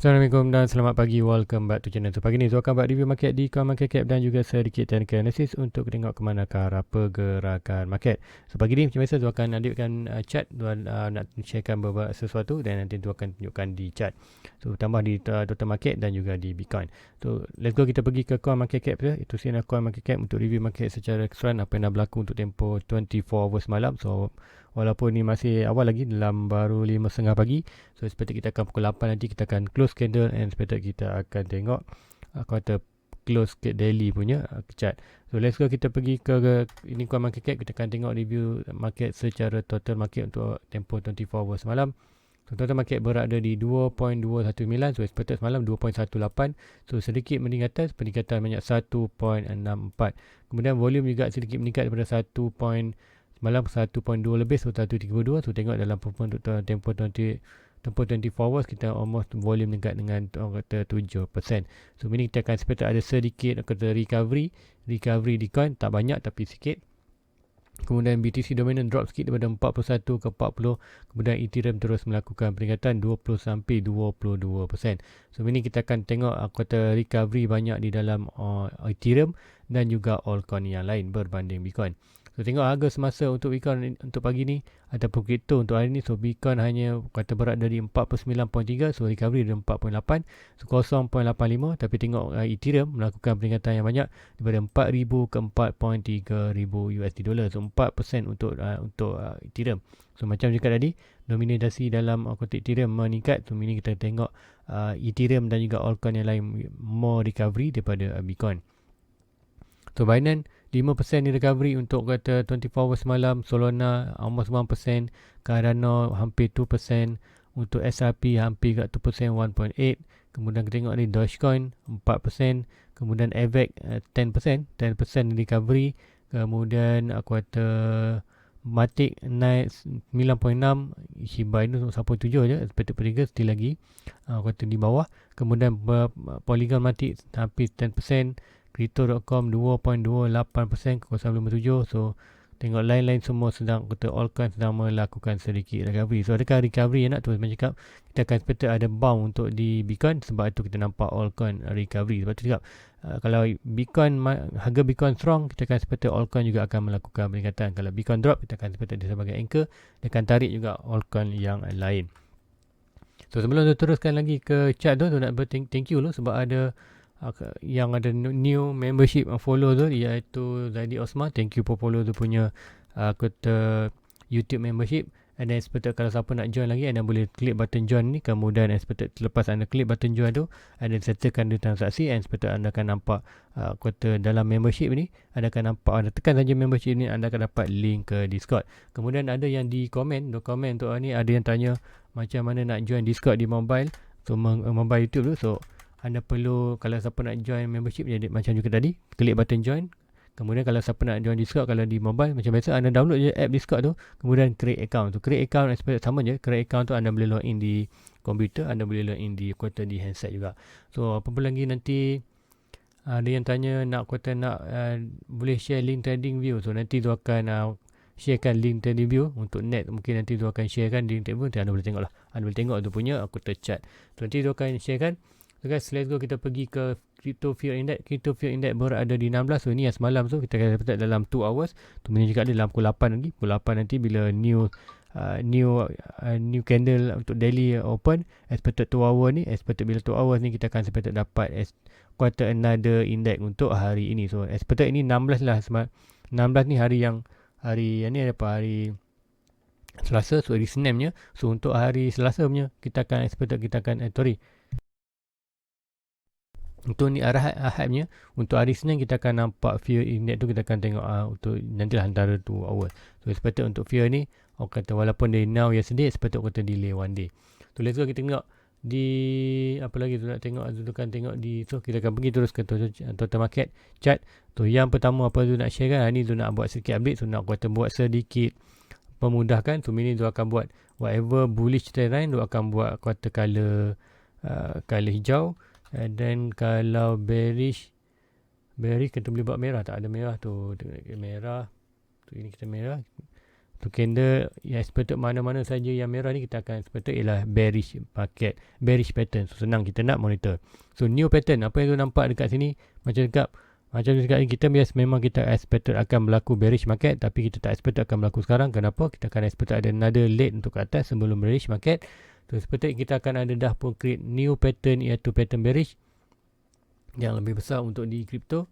Assalamualaikum dan selamat pagi. Welcome back to channel. So, pagi ni saya akan buat review market di CoinMarketCap dan juga sedikit technical analysis untuk tengok ke mana ke arah pergerakan market. So, pagi ni macam biasa saya akan adikkan chart, nak sharekan beberapa sesuatu dan nanti saya akan tunjukkan di chart. So, tambah di total market dan juga di Bitcoin. So, let's go, kita pergi ke CoinMarketCap je. Itu sinar CoinMarketCap untuk review market secara keseluruhan apa yang dah berlaku untuk tempoh 24 hours malam. So, walaupun ni masih awal lagi, dalam baru 5.30 pagi. So, expected kita akan pukul 8 nanti kita akan close candle and expected kita akan tengok quarter close daily punya chart. So, let's go, kita pergi ke ini CoinMarketCap. Kita akan tengok review market secara total market untuk tempoh 24 hours malam. So, total market berada di 2.219. So, expected semalam 2.18. So, sedikit meningkat, peningkatan banyak 1.64. Kemudian volume juga sedikit meningkat daripada 1.2 lebih, so 1.32. So, tengok dalam performance untuk tempoh 24 hours kita almost volume meningkat dengan orang kata 7%. So, ini kita akan expect ada sedikit kata recovery di coin, tak banyak tapi sikit. Kemudian BTC dominant drop sikit daripada 41 ke 40. Kemudian Ethereum terus melakukan peningkatan 20 sampai 22%. So, ini kita akan tengok kata recovery banyak di dalam Ethereum dan juga altcoin yang lain berbanding Bitcoin. So, tengok harga semasa untuk Bitcoin untuk pagi ni ataupun crypto untuk hari ni. So, Bitcoin hanya kata berat dari 49.3. So, recovery dari 4.8. So, 0.85. Tapi tengok Ethereum melakukan peningkatan yang banyak daripada 4,000 ke 4.3,000 USD dollar. So, 4% untuk Ethereum. So, macam cakap tadi, dominasi dalam kotak Ethereum meningkat. So, ini kita tengok Ethereum dan juga altcoin yang lain more recovery daripada Bitcoin. So, Binance 5% ni recovery untuk kata 24 hours malam. Solana almost 1%. Cardano hampir 2%. Untuk SRP hampir kat 2%, 1.8. Kemudian kita tengok ni Dogecoin 4%. Kemudian AVAX 10% recovery. Kemudian aku kata Matic naik 9.6. Shiba Inu 1.7 je. Expected per still lagi aku kata di bawah. Kemudian Polygon Matic hampir 10%. Crypto.com 2.28% ke 0.57. So, tengok lain-lain semua sedang kata altcoin sedang melakukan sedikit recovery. So, adakah recovery yang nak terus macam cakap, kita akan expect ada bound untuk di Bitcoin. Sebab itu kita nampak altcoin recovery. Sebab itu cakap kalau Bitcoin, harga Bitcoin strong, kita akan expect altcoin juga akan melakukan peningkatan. Kalau Bitcoin drop, kita akan expect dia sebagai anchor. Dia akan tarik juga altcoin yang lain. So, sebelum tu teruskan lagi ke chart tu nak thank you dulu sebab ada yang ada new membership follow tu, iaitu Zaidi Osman. Thank you for follow tu punya kata YouTube membership. And then expected kalau siapa nak join lagi, anda boleh klik button join ni. Kemudian expected lepas anda klik button join tu, anda settlekan di transaksi. And expected anda akan nampak kata dalam membership ni, anda akan nampak, anda tekan saja membership ni, anda akan dapat link ke Discord. Kemudian ada yang di komen untuk ni, ada yang tanya macam mana nak join Discord di mobile. So, mobile YouTube tu. So, anda perlu, kalau siapa nak join membership jadi macam juga tadi, klik button join. Kemudian kalau siapa nak join Discord, kalau di mobile macam biasa, anda download je app Discord tu. Kemudian create account. So, create account sama je. Create account tu anda boleh login di komputer, anda boleh login di di handset juga. So, apa pun lagi nanti ada yang tanya nak boleh share link trading view. So, nanti tu akan sharekan link trading view untuk net. Mungkin nanti tu akan sharekan link trading view. Nanti anda boleh tengok lah. Anda boleh tengok tu punya chart. So, nanti tu akan sharekan. So, guys, let's go, kita pergi ke Crypto Fear Index. Crypto Fear Index berada di 16. So, ini yang semalam tu kita akan dapat dalam 2 hours. Tu mana juga ada dalam pukul 8 lagi. Pukul 8 nanti bila new candle untuk daily open. Expected 2 hour ni. Expected bila 2 hours ni kita akan expected dapat quarter another index untuk hari ini. So, expected ini 16 lah. 16 ni hari ni ada apa? Hari Selasa. So, hari Senin punya. So, untuk hari Selasa punya kita akan expected untuk ni Ahadnya. Untuk hari Senin kita akan nampak fear index tu, kita akan tengok untuk nantilah antara 2 hours. So, expected untuk fear ni kata walaupun dia now yesterday, expected kata delay one day. So, let's go, kita tengok di apa lagi tu nak tengok. Tu kan tengok di, so kita akan pergi terus ke total market chart. Tu yang pertama apa tu nak share kan, ni tu nak buat sedikit update. So, nak kata buat sedikit pemudahkan. So, ini tu akan buat whatever bullish trend line, tu akan buat kata color hijau. And then kalau bearish kita boleh buat merah. Tak ada merah tu. Merah tu, ini kita merah. Untuk candle yang expected mana-mana saja yang merah ni kita akan expected ialah bearish market, bearish pattern. So senang kita nak monitor. So new pattern, apa yang tu nampak dekat sini macam dekat ni kita bias memang kita expected akan berlaku bearish market, tapi kita tak expected akan berlaku sekarang. Kenapa? Kita akan expected ada another leg untuk ke atas sebelum bearish market. So expected kita akan ada dah pun create new pattern, iaitu pattern bearish yang lebih besar untuk di crypto.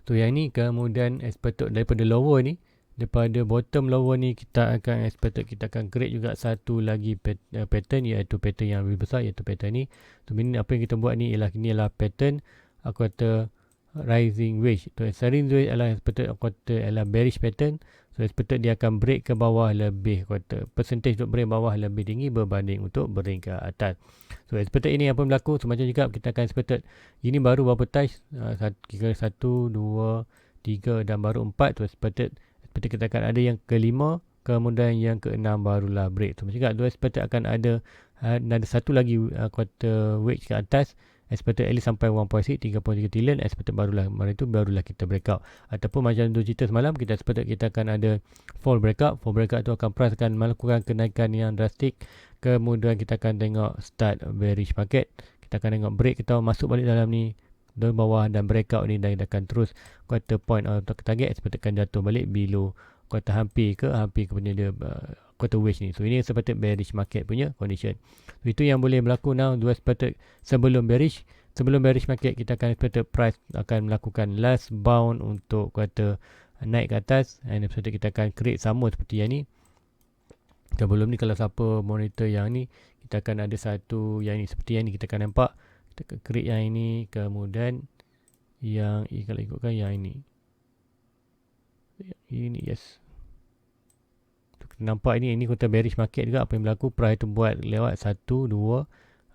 So yang ni kemudian expected daripada lower ni, daripada bottom lower ni kita akan expected kita akan create juga satu lagi pattern, iaitu pattern yang lebih besar, iaitu pattern ni. So ini apa yang kita buat ni ialah pattern aku kata rising wedge. So rising wedge adalah expected aku kata adalah bearish pattern. So expected dia akan break ke bawah lebih, aku kata percentage untuk break bawah lebih tinggi berbanding untuk break ke atas. So expected ini apa berlaku, semacam juga kita akan expected ini baru berapa touch, kira 1, 2, 3 dan baru 4. So expected kita akan ada yang ke-5, kemudian yang ke-6 barulah break. So macam juga expected akan ada satu lagi quarter wedge ke atas, expected at least sampai 1.6, 3.3 trillion, expected barulah kita breakout. Ataupun macam tu cerita semalam, kita expected kita akan ada fall breakout. Fall breakout tu akan price akan melakukan kenaikan yang drastik. Kemudian kita akan tengok start bearish market. Kita akan tengok break, kita masuk balik dalam ni dari bawah dan breakout ni dan akan terus quarter point atau target expected akan jatuh balik below quarter hampir ke punya dia quarter wedge ni. So ini seperti bearish market punya condition. So, itu yang boleh berlaku now. Dua expected sebelum bearish market kita akan expected price akan melakukan last bound untuk quarter naik ke atas, and expected kita akan create sama seperti yang ni. Sebelum ni kalau siapa monitor yang ni, kita akan ada satu yang ni seperti yang ni, kita akan nampak kita akan create yang ini, kemudian yang kalau ikutkan yang ini yes, nampak ini kota bearish market juga. Apa yang berlaku, price tu buat lewat 1, 2,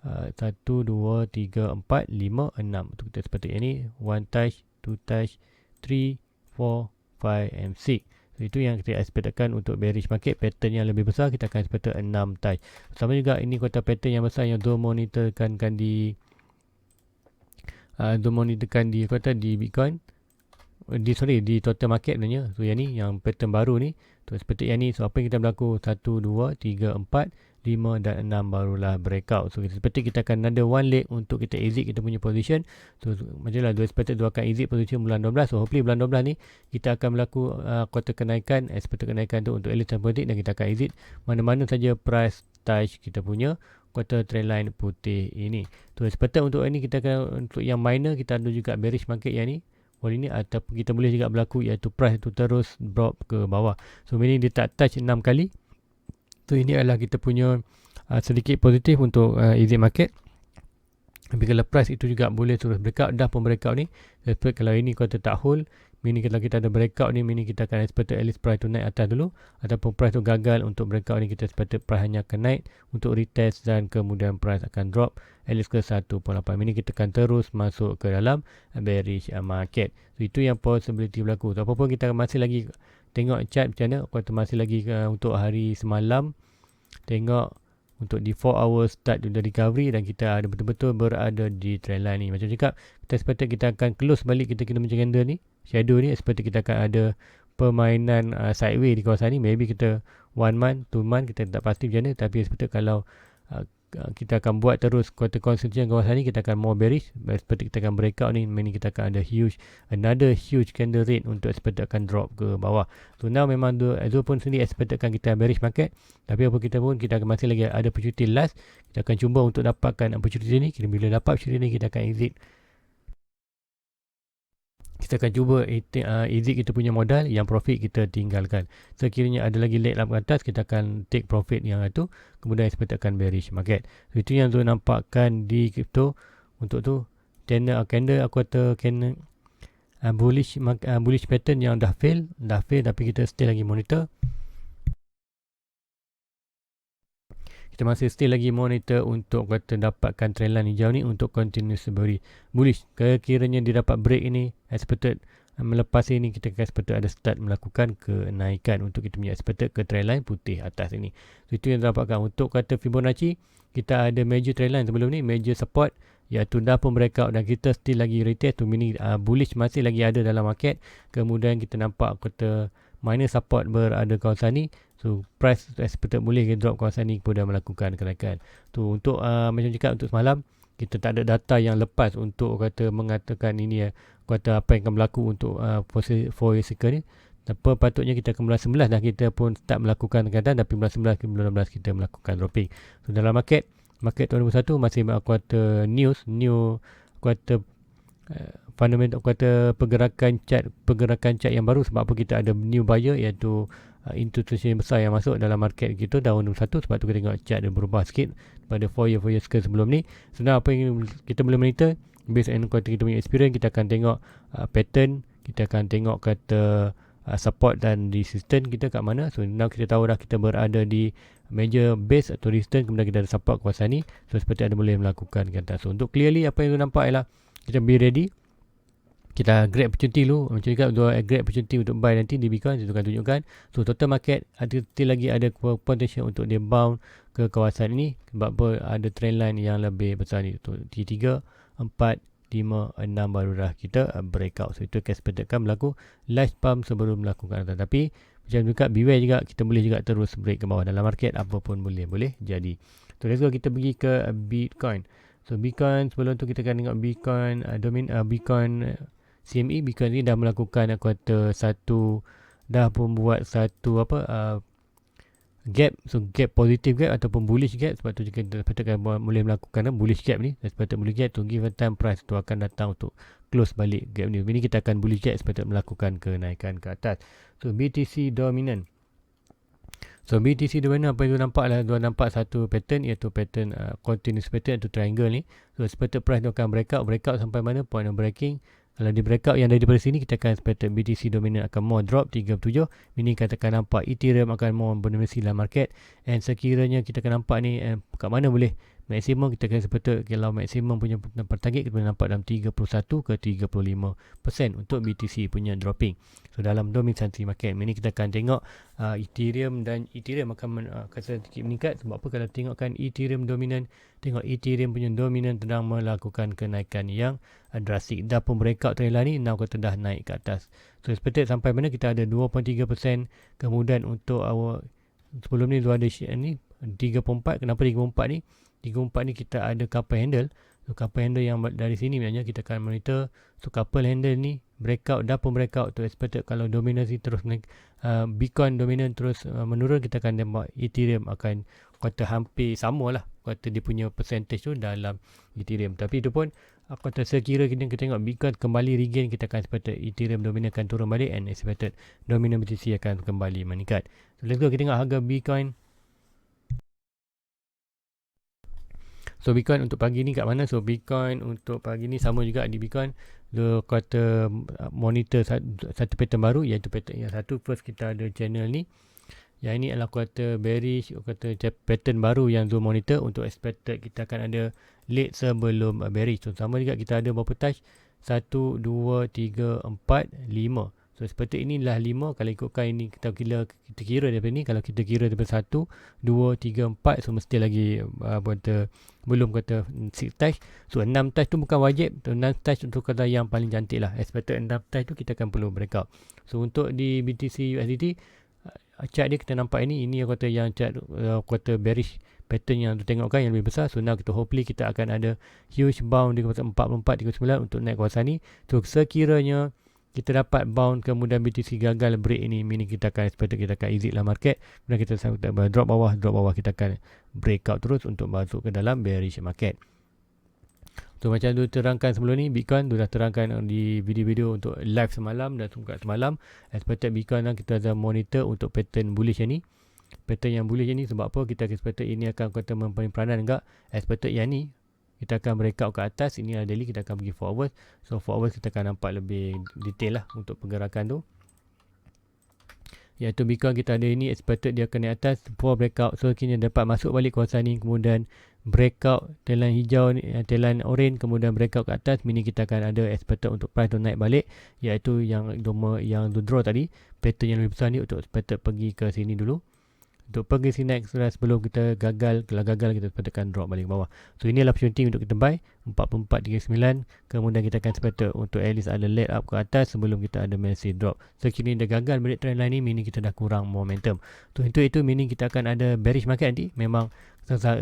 3, 4, 5, 6. Itu kita seperti ini, 1 touch, 2 touch, 3, 4, 5 and 6. So, itu yang kita expectkan untuk bearish market. Pattern yang lebih besar kita akan expect 6 touch. Sama juga ini kota pattern yang besar yang Dom monitorkan di kota di Bitcoin, di total market sebenarnya. So yang ni yang pattern baru ni, so seperti yang ni. So apa yang kita berlaku, 1, 2, 3, 4, 5 dan 6 barulah breakout. So seperti kita akan ada one leg untuk kita exit kita punya position. So macam lah expected akan exit position bulan 12. So hopefully bulan 12 ni kita akan berlaku quarter kenaikan, expected kenaikan tu untuk elite politik, dan kita akan exit mana-mana saja price touch kita punya quarter trend line putih ini. So expected untuk ini kita akan, untuk yang minor kita ada juga bearish market yang ni ini, ataupun kita boleh juga berlaku iaitu price itu terus drop ke bawah. So ini dia tak touch 6 kali. So ini adalah kita punya sedikit positif untuk exit market. Tapi kalau price itu juga boleh terus breakout, dah pun breakout ni, expect kalau ini quarter tak hold, meaning kalau kita ada breakout ni, meaning kita akan expect at least price tu naik atas dulu, ataupun price tu gagal untuk breakout ni, kita expect price hanya akan naik untuk retest dan kemudian price akan drop at least ke 1.8, meaning kita akan terus masuk ke dalam bearish market. So itu yang possibility berlaku. So apapun kita masih lagi tengok chart macam mana, quarter masih lagi untuk hari semalam, tengok untuk di 4 hours start the recovery, dan kita ada betul-betul berada di trend line ni. Macam cakap, kita expect kita akan close balik kita macam candle ni, shadow ni, expect kita akan ada permainan sideways di kawasan ni. Maybe kita 1 month, 2 month, kita tak pasti macam mana, tapi expect kalau kita akan buat terus quarter consolidation kawasan ni, kita akan more bearish. Expect kita akan breakout ni, meaning kita akan ada another huge candle rate untuk expect akan drop ke bawah. So now memang Azul pun sendiri expect akan kita bearish market, tapi apa kita pun kita akan masih lagi ada opportunity last. Kita akan cuba untuk dapatkan opportunity ni. Bila dapat opportunity ni, kita akan exit. Kita akan cuba exit kita punya modal, yang profit kita tinggalkan. Sekiranya ada lagi leg up ke atas, kita akan take profit yang itu, kemudian expect akan bearish market. So itu yang tu nampakkan di crypto. Untuk tu candle aku kata bullish pattern yang dah fail, tapi kita still lagi monitor. Kita masih still lagi monitor untuk kata dapatkan trendline hijau ni untuk continuous bullish. Kiranya dia dapat break ini, expected melepas ini, kita expected ada start melakukan kenaikan untuk kita punya expected ke trendline putih atas ini. So itu yang dapatkan. Untuk kata Fibonacci, kita ada major trendline sebelum ni, major support iaitu dah pun breakout dan kita still lagi retest tu, meaning bullish masih lagi ada dalam market. Kemudian kita nampak kata minor support berada kawasan ni, so price expected boleh drop kawasan ni kemudian melakukan kenaikan tu. Untuk macam cakap untuk semalam kita tak ada data yang lepas untuk kata mengatakan ini kata apa yang akan berlaku untuk forex cycle ni. Apa patutnya kita akan bulan 11 dah kita pun start melakukan kenaikan, tapi bulan 11 ke bulan 12 kita melakukan dropping. So dalam market tahun 2021 masih kuarter new kuarter fundamental, kuarter pergerakan chart yang baru. Sebab apa? Kita ada new buyer iaitu institusi besar yang masuk dalam market kita tahun 2021. Sebab tu kita tengok chart dia berubah sikit pada 4 year scale sebelum ni. Sebenarnya apa yang kita boleh monitor based on kita punya experience, kita akan tengok pattern, kita akan tengok kata support dan resistance kita kat mana. So now kita tahu dah kita berada di major base atau resistance, kemudian kita ada support kawasan ni. So seperti ada boleh melakukan ke atas. So untuk clearly apa yang tu nampak ialah kita be ready, kita grab opportunity dulu. Macam cakap grab opportunity untuk buy nanti di Bitcoin, itu akan tunjukkan. So total market still lagi ada potential untuk dia bound ke kawasan ini. Sebab apa? Ada trend line yang lebih besar ni, T3, 4, 5, 6 baru dah kita breakout. So itu expectedkan berlaku last pump sebelum melakukan atas. Tapi macam juga beware juga, kita boleh juga terus break ke bawah dalam market, apa pun boleh jadi. So let's go, kita pergi ke Bitcoin. So Bitcoin sebelum tu kita akan tengok Bitcoin Bitcoin CME. Bitcoin ni dah melakukan kuarter 1, dah pun buat satu gap. So gap, positive gap ataupun bullish gap. Sebab tu kita sepatutnya boleh melakukan bullish gap ni. Sepatutnya bullish gap tu given time price tu akan datang untuk close balik gap ni. Ini kita akan bullish gap sepatutnya melakukan kenaikan ke atas. So BTC dominant. So BTC dominant, apa yang nampak lah, nampak satu pattern, iaitu pattern continuous pattern, iaitu triangle ni. So sepatutnya price tu akan breakout sampai mana point of breaking. Kalau di breakout yang daripada sini, kita akan expect BTC dominant akan more drop 37. Ini katakan nampak Ethereum akan more berdominasi dalam market. And sekiranya kita akan nampak ni kat mana boleh maksimum, kita akan sepatutnya kalau maksimum punya target kita boleh nampak dalam 31 ke 35% untuk BTC punya dropping. So dalam dominansi market ini kita akan tengok Ethereum akan sedikit meningkat. Sebab apa? Kalau tengokkan Ethereum dominant, tengok Ethereum punya dominant sedang melakukan kenaikan yang drastik. Dah pun breakout trend line ni, now kata dah naik ke atas. So expected sampai mana kita ada 2.3%. Kemudian untuk sebelum ni dua ada ni 34. Kenapa 34 ni? 34 ni kita ada couple handle. So couple handle yang dari sini maknanya kita akan monitor. So couple handle ni breakout, dah pun breakout tu expected kalau dominasi terus naik, Bitcoin dominant terus menurun, kita akan tengok Ethereum akan kata hampir sama lah kata dia punya percentage tu dalam Ethereum. Tapi itu pun kata sekira kita tengok Bitcoin kembali regain, kita akan expected Ethereum dominant akan turun balik and expected dominant BTC akan kembali meningkat. So let's go, kita tengok harga Bitcoin. So Bitcoin untuk pagi ni kat mana? So Bitcoin untuk pagi ni sama juga di Bitcoin. Dia kata monitor satu pattern baru, iaitu pattern yang satu. First kita ada channel ni. Yang ini adalah kata bearish, kata pattern baru yang Zoom monitor. Untuk expected kita akan ada late sebelum bearish. So sama juga kita ada berapa touch? 1, 2, 3, 4, 5. So seperti inilah 5. Kalau ikutkan ini kita kira daripada ni. Kalau kita kira daripada 1, 2, 3, 4. So mesti lagi belum kata 6 touch. So 6 touch tu bukan wajib. 6 touch untuk kata yang paling cantik lah. Expected 6 touch tu kita akan perlu breakout. So untuk di BTC USDT, chart dia kita nampak ini yang kata yang chart kata bearish pattern yang tu tengokkan yang lebih besar. So now kita hopefully kita akan ada huge bound di kawasan 44.39 untuk naik kawasan ni. So sekiranya kita dapat bound kemudian BTC gagal break ini, meaning kita akan kita akan exit lah market. Kemudian kita drop bawah kita akan breakout terus untuk masuk ke dalam bearish market. So macam tu terangkan sebelum ni, Bitcoin tu dah terangkan di video-video untuk live semalam dan semalam. Expected Bitcoin kita ada monitor untuk pattern bullish yang ni. Pattern yang bullish yang ni sebab apa? Kita expected ini akan kata mempunyai peranan enggak. Expected yang ni kita akan breakout ke atas. Ini adalah daily, kita akan pergi forward. So forward kita akan nampak lebih detail lah untuk pergerakan tu. Iaitu Bitcoin kita ada ini expected dia akan naik atas for breakout. So kini dapat masuk balik kawasan ni, kemudian breakout telan hijau ni, telan orange, kemudian breakout ke atas. Mini kita akan ada expected untuk price tu naik balik, iaitu yang draw tadi, pattern yang lebih besar ni untuk expected pergi ke sini dulu. untuk pergi next sebelum kita gagal. Kalau gagal kita tekan drop balik ke bawah. So ini adalah opportunity untuk kita buy 44.39, kemudian kita akan expected untuk at least ada leg up ke atas sebelum kita ada massive drop. So kini dah gagal break trend line ni, meaning kita dah kurang momentum. So untuk itu meaning kita akan ada bearish market nanti. Memang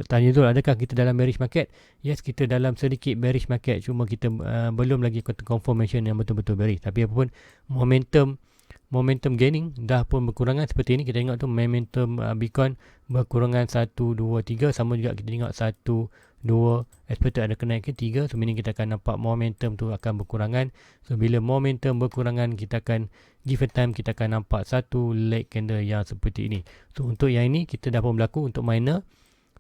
tanya Zul, adakah kita dalam bearish market? Yes, kita dalam sedikit bearish market, cuma kita belum lagi confirmation yang betul-betul bearish. Tapi apapun, momentum gaining dah pun berkurangan. Seperti ini kita tengok tu momentum Bitcoin berkurangan 1, 2, 3. Sama juga kita tengok 1, 2, expected ada kenaikan 3. So meaning kita akan nampak momentum tu akan berkurangan. So bila momentum berkurangan, kita akan give a time, kita akan nampak satu leg candle yang seperti ini. So untuk yang ini kita dah pun berlaku. Untuk minor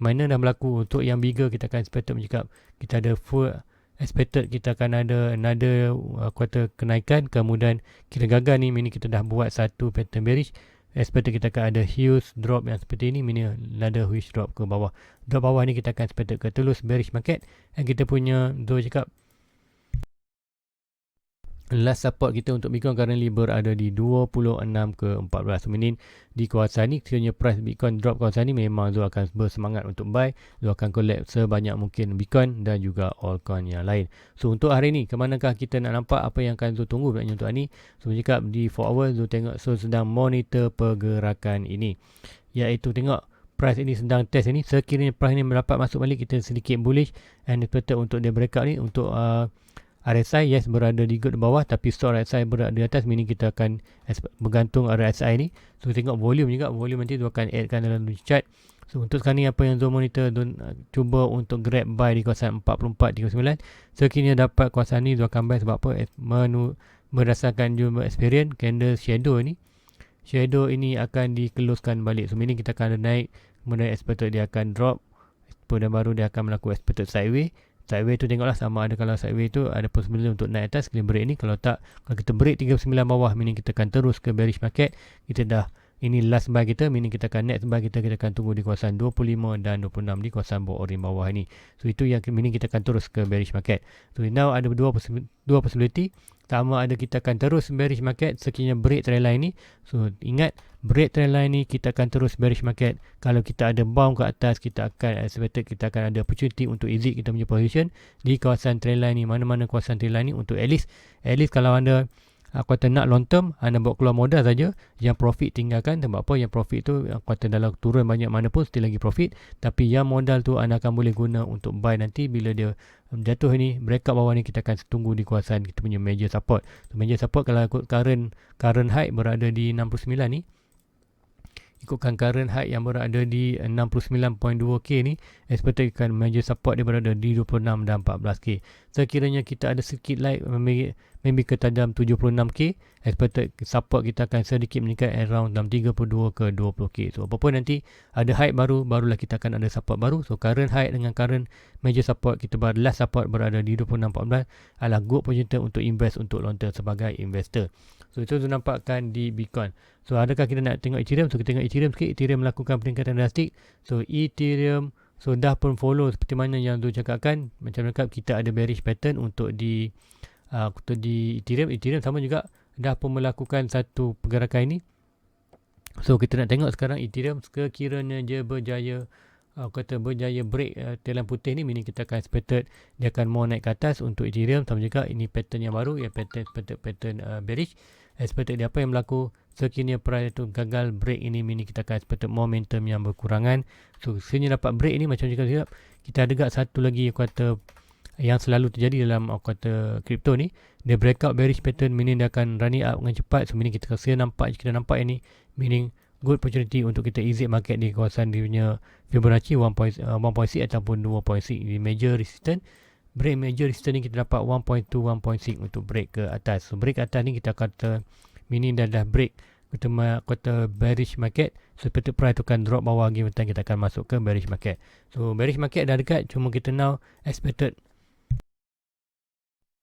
dah berlaku. Untuk yang bigger kita akan expected bercakap kita ada full expected kita akan ada another quarter kenaikan. Kemudian kita gagal ni, meaning kita dah buat satu pattern bearish. Expected kita akan ada huge drop yang seperti ini, meaning another huge drop ke bawah. Drop bawah ni kita akan expected ke terus bearish market. Dan kita punya Zul cakap last support kita untuk Bitcoin currently berada di 26 ke 14. So meaning di kawasan ni, sekiranya price Bitcoin drop kawasan ni, memang Zul akan bersemangat untuk buy. Zul akan collect sebanyak mungkin Bitcoin dan juga altcoin yang lain. So untuk hari ni, ke manakah kita nak nampak apa yang akan Zul tunggu sebenarnya untuk hari ni? So cakap di 4 hour Zul tengok, so sedang monitor pergerakan ini, iaitu tengok price ini sedang test ini. Sekiranya price ni mendapat masuk balik, kita sedikit bullish and expected untuk dia breakout ni. Untuk RSI yes berada di good bawah, tapi stop RSI berada di atas, meaning kita akan bergantung RSI ni. So tengok volume juga, volume nanti tu akan addkan dalam chart. So untuk sekarang ni apa yang Zul monitor, cuba untuk grab buy di kawasan 44.39. Sekiranya dapat kawasan ni Zul akan buy. Sebab apa? Berdasarkan jumlah experience, candle shadow ini akan dikeluskan balik. So meaning kita akan ada naik, kemudian expected dia akan drop, kemudian baru dia akan melakukan expected sideways. Sideways tu tengoklah sama ada, kalau sideways tu ada possibility untuk naik atas, kena break ni. Kalau tak, kalau kita break 39 bawah, meaning kita akan terus ke bearish market. Kita dah, ini last buy kita, meaning kita akan next buy kita akan tunggu di kawasan 25 dan 26 di kawasan orange bawah ini. So itu yang meaning kita akan terus ke bearish market. So now ada dua possibility. Sama ada kita akan terus bearish market sekiranya break trend line ni. So ingat, break trend line ni kita akan terus bearish market. Kalau kita ada bounce ke atas, kita akan expected kita akan ada opportunity untuk exit kita punya position di kawasan trend line ni. Mana-mana kawasan trend line ni, untuk at least kalau anda kata nak long term, anda buat keluar modal saja, yang profit tinggalkan. Sebab apa? Yang profit tu kata dalam turun banyak mana pun still lagi profit, tapi yang modal tu anda akan boleh guna untuk buy nanti bila dia jatuh ni, breakout bawah ni. Kita akan tunggu di kawasan kita punya major support. So, major support kalau ikut current high berada di 69 ni, ikutkan current high yang berada di 69.2k ni, expected kan major support dia berada di 26 dan 14k. Sekiranya kita ada sedikit like maybe ke tajam 76k, expected support kita akan sedikit meningkat around dalam 32 ke 20k. So apapun nanti ada high barulah kita akan ada support baru. So current high dengan current major support kita last support berada di 26.14 adalah good opportunity untuk invest untuk long term sebagai investor. So itu nampakkan di Bitcoin. So adakah kita nak tengok Ethereum? So kita tengok Ethereum sikit. Ethereum melakukan peningkatan drastik. So Ethereum dah pun follow seperti mana yang Zul cakapkan. Macam kita ada bearish pattern untuk di Ethereum. Ethereum sama juga dah pun melakukan satu pergerakan ini. So kita nak tengok sekarang Ethereum sekiranya dia berjaya break telan putih ni, meaning kita akan expected dia akan mau naik ke atas. Untuk Ethereum sama juga, ini pattern yang baru, yang pattern bearish. Expected dia apa yang berlaku sekiranya price tu gagal break ini, meaning kita akan expected momentum yang berkurangan. So sekiranya dapat break ini, macam cakap kita ada dekat satu lagi kuartal yang selalu terjadi dalam kuartal crypto ni, dia breakout bearish pattern, meaning dia akan running up dengan cepat. So meaning kita nampak ini, meaning good opportunity untuk kita exit market di kawasan dia punya Fibonacci 1.6 ataupun 2.6 di major resistance. Break major resistance ni kita dapat 1.2, 1.6 untuk break ke atas. So break ke atas ni kita kata meaning dah break kata bearish market. So seperti price tu akan drop bawah lagi, kita akan masuk ke bearish market. So bearish market dah dekat, cuma kita now expected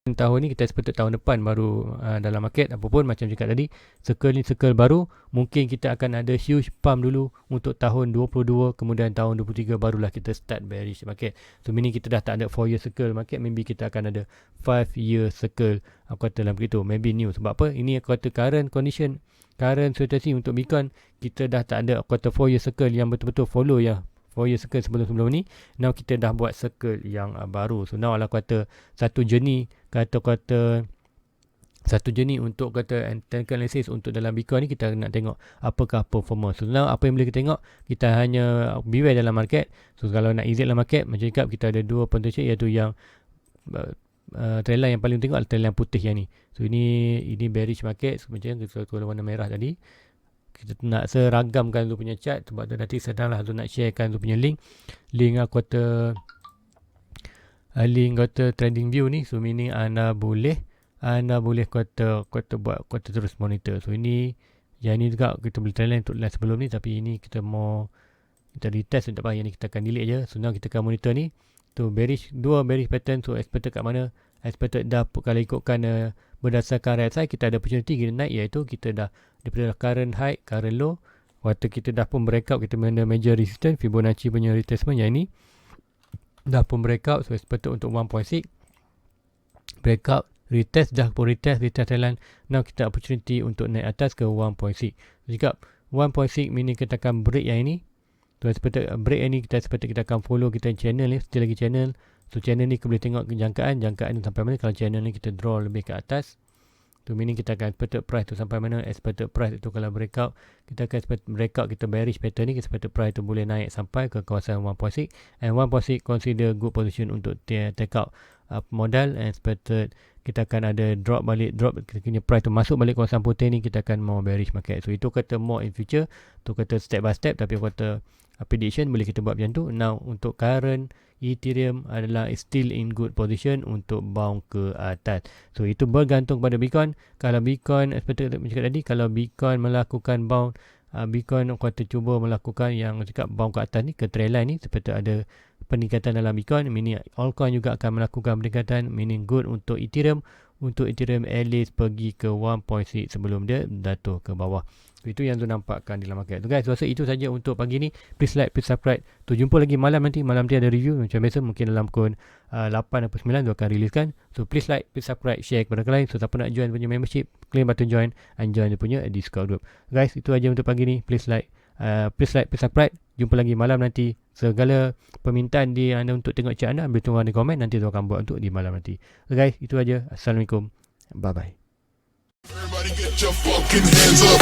tahun ni, kita expected tahun depan baru dalam market. Apapun macam cakap tadi, circle baru, mungkin kita akan ada huge pump dulu untuk tahun 22, kemudian tahun 23 barulah kita start bearish market. So meaning kita dah tak ada 4 year circle market, maybe kita akan ada 5 year circle kata dalam begitu, maybe new. Sebab apa? Ini kata current condition current strategy untuk Bitcoin, kita dah tak ada kata 4 year circle yang betul-betul follow ya 4 year circle sebelum-sebelum ni. Now kita dah buat circle yang baru. So now ala kata satu journey untuk kata technical analysis untuk dalam Bitcoin ni, kita nak tengok apakah performance. So now apa yang boleh kita tengok, kita hanya beware dalam market. So kalau nak exit dalam market, macam cakap, kita ada dua potential, iaitu yang trend line yang paling tengok adalah trend line putih yang ni. So ini bearish market. So macam kita warna merah tadi, kita nak seragamkan tu punya chart. Sebab tu nanti sedanglah tu nak sharekan tu punya link quarter trading view ni. So meaning anda boleh quarter terus monitor. So ini yang ni juga kita boleh trend line untuk line sebelum ni, tapi ini kita retest untuk apa yang ni kita akan delete je. So now kita akan monitor ni. Tu dua bearish pattern. So expected kat mana? Expected dah kalau ikutkan berdasarkan RSI, kita ada opportunity kita naik, iaitu kita dah daripada current high, current low, waktu kita dah pun breakout, kita mana major resistance Fibonacci punya retracement yang ini dah pun breakout. So expected untuk 1.6 breakout, retest trendline. Now kita opportunity untuk naik atas ke 1.6. Jika 1.6 meaning kita akan break yang ini. So expected break yang ini, kita expected kita akan follow kita channel ni, still lagi channel. So channel ni kita boleh tengok jangkaan ni sampai mana. Kalau channel ni kita draw lebih ke atas, tu meaning kita akan expected price tu sampai mana. Expected price itu kalau breakout, kita akan expect breakout, kita bearish pattern ni, expected price tu boleh naik sampai ke kawasan 1.6, and 1.6 consider good position untuk take out modal. And expected kita akan ada drop kita punya price tu masuk balik kawasan putih ni, kita akan more bearish market. So itu kata more in future, tu kata step by step, tapi kata prediction boleh kita buat macam tu. Now untuk current Ethereum adalah still in good position untuk bounce ke atas. So itu bergantung pada Bitcoin. Kalau Bitcoin seperti cakap tadi, kalau Bitcoin melakukan bounce, Bitcoin kata cuba melakukan yang cakap bounce ke atas ni, ke trend line ni, seperti ada peningkatan dalam Bitcoin, meaning altcoin juga akan melakukan peningkatan, meaning good untuk Ethereum. Untuk Ethereum at least pergi ke 1.6 sebelum dia jatuh ke bawah. Itu yang tu nampakkan dalam market. So guys, rasa itu saja untuk pagi ni. Please like, please subscribe. Tu jumpa lagi malam nanti. Malam nanti ada review macam biasa, mungkin dalam pukul 8 atau 9 tu akan riliskan. So please like, please subscribe, share kepada kalian. So siapa nak join punya membership, klik button join and join dia punya Discord group. Guys, itu aja untuk pagi ni. Please like, please subscribe. Jumpa lagi malam nanti. Segala permintaan di anda untuk tengok chat anda, ambil tunggu di komen. Nanti tu akan buat untuk di malam nanti. So guys, itu aja. Assalamualaikum. Bye bye. Everybody get your fucking hands up.